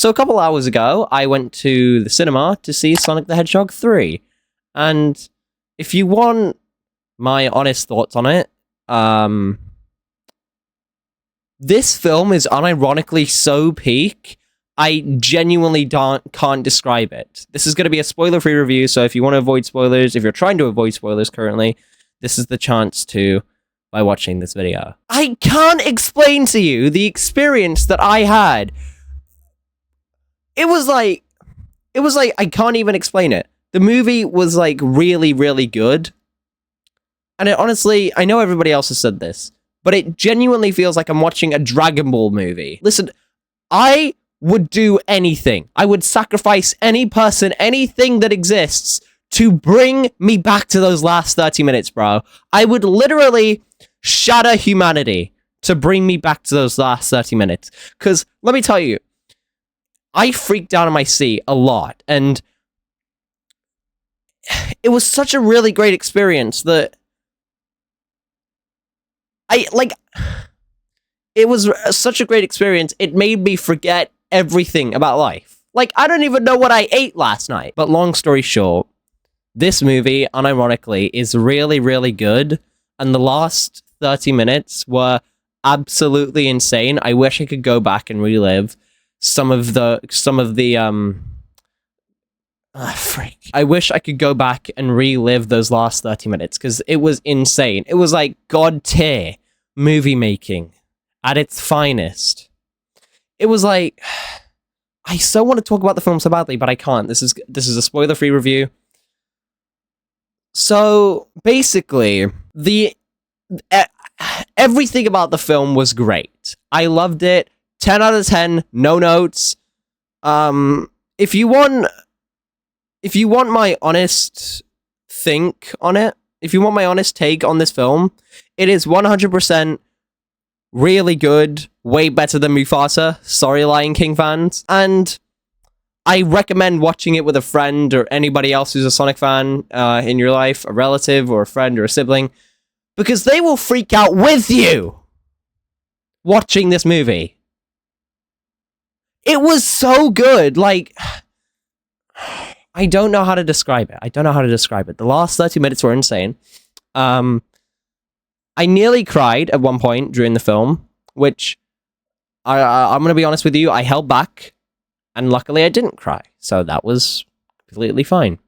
So a couple hours ago, I went to the cinema to see Sonic the Hedgehog 3. And if you want my honest thoughts on it, this film is unironically so peak, I genuinely can't describe it. This is going to be a spoiler-free review, so if you want to avoid spoilers, if you're trying to avoid spoilers currently, this is the chance to by watching this video. I can't explain to you the experience that I had. It was like, I can't even explain it. The movie was like really, really good. And it, honestly, I know everybody else has said this, but it genuinely feels like I'm watching a Dragon Ball movie. Listen, I would do anything. I would sacrifice any person, anything that exists to bring me back to those last 30 minutes, bro. I would literally shatter humanity to bring me back to those last 30 minutes. Because, let me tell you, I freaked out in my seat a lot, and it was such a really great experience that it was such a great experience, it made me forget everything about life. Like, I don't even know what I ate last night. But long story short, this movie, unironically, is really, really good, and the last 30 minutes were absolutely insane. I wish I could go back and relive some of the I wish I could go back and relive those last 30 minutes, because it was insane. It was like god tier movie making at its finest. It was like, I so want to talk about the film so badly, but I can't. This is a spoiler-free review. So basically, everything about the film was great. I loved it. 10 out of 10. No notes. If you want my honest think on it, if you want my honest take on this film, it is 100% really good, way better than Mufasa. Sorry, Lion King fans. And I recommend watching it with a friend or anybody else who's a Sonic fan in your life, a relative or a friend or a sibling, because they will freak out with you watching this movie. It was so good. Like, I don't know how to describe it. The last 30 minutes were insane. I nearly cried at one point during the film, which I'm going to be honest with you, I held back, and luckily I didn't cry, so that was completely fine.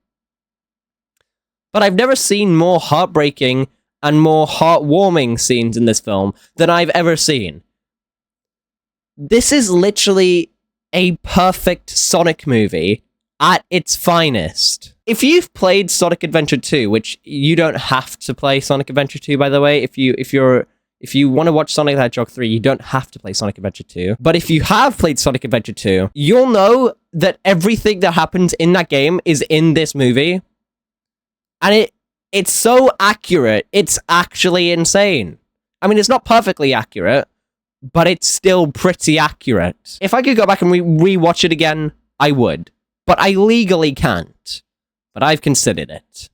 But I've never seen more heartbreaking and more heartwarming scenes in this film than I've ever seen. This is literally a perfect Sonic movie at its finest. If you've played Sonic Adventure 2, which you don't have to play Sonic Adventure 2, by the way, if you want to watch Sonic the Hedgehog 3, you don't have to play Sonic Adventure 2. But if you have played Sonic Adventure 2, you'll know that everything that happens in that game is in this movie. And it's so accurate, it's actually insane. I mean, it's not perfectly accurate, but it's still pretty accurate. If I could go back and re-watch it again, I would. But I legally can't. But I've considered it.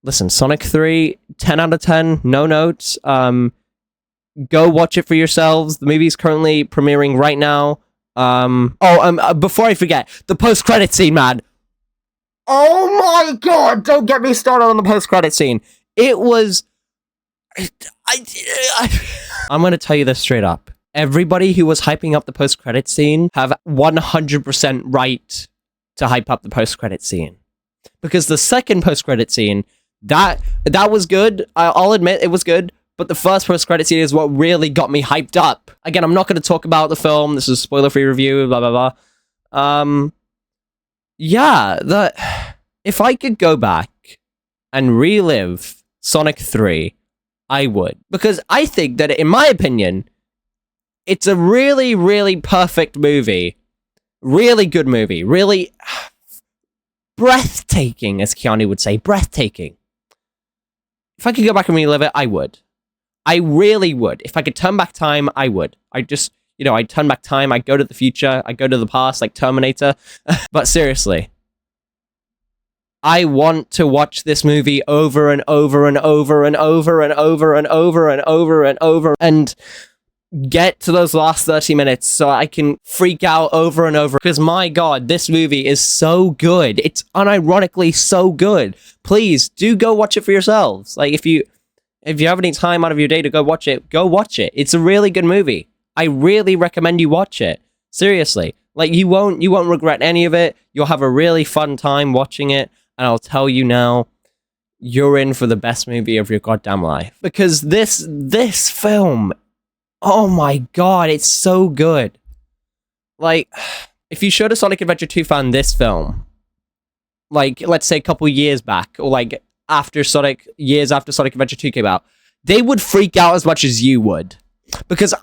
Listen, Sonic 3, 10 out of 10, no notes. Go watch it for yourselves. The movie's currently premiering right now. Before I forget, the post-credit scene, man. Oh my god, don't get me started on the post-credit scene. It was... I'm going to tell you this straight up. Everybody who was hyping up the post-credit scene have 100% right to hype up the post-credit scene. Because the second post-credit scene, that was good. I'll admit it was good. But the first post-credit scene is what really got me hyped up. Again, I'm not going to talk about the film. This is a spoiler-free review, blah, blah, blah. If I could go back and relive Sonic 3, I would. Because I think that, in my opinion, it's a really, really perfect movie. Really good movie. Really breathtaking, as Keanu would say. Breathtaking. If I could go back and relive it, I would. I really would. If I could turn back time, I would. I'd turn back time, I'd go to the future, I'd go to the past, like Terminator. But seriously, I want to watch this movie over and over and over and over and over and over and over and over. And get to those last 30 minutes so I can freak out over and over. Because my god, this movie is so good. It's unironically so good. Please do go watch it for yourselves. Like, if you have any time out of your day to go watch it, go watch it. It's a really good movie. I really recommend you watch it. Seriously. Like, you won't regret any of it. You'll have a really fun time watching it. And I'll tell you now, you're in for the best movie of your goddamn life. Because this film, oh my god, it's so good. Like, if you showed a Sonic Adventure 2 fan this film, like, let's say a couple years back, or like years after Sonic Adventure 2 came out, they would freak out as much as you would. Because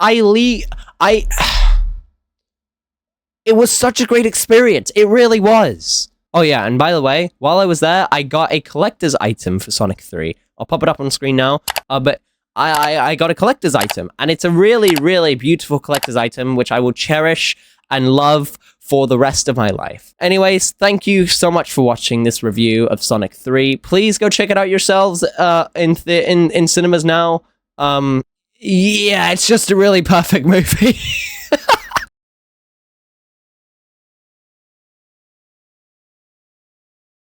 it was such a great experience. It really was. Oh yeah, and by the way, while I was there, I got a collector's item for Sonic 3. I'll pop it up on screen now. But I got a collector's item, and it's a really, really beautiful collector's item, which I will cherish and love for the rest of my life. Anyways, thank you so much for watching this review of Sonic 3. Please go check it out yourselves in cinemas now. Yeah, it's just a really perfect movie.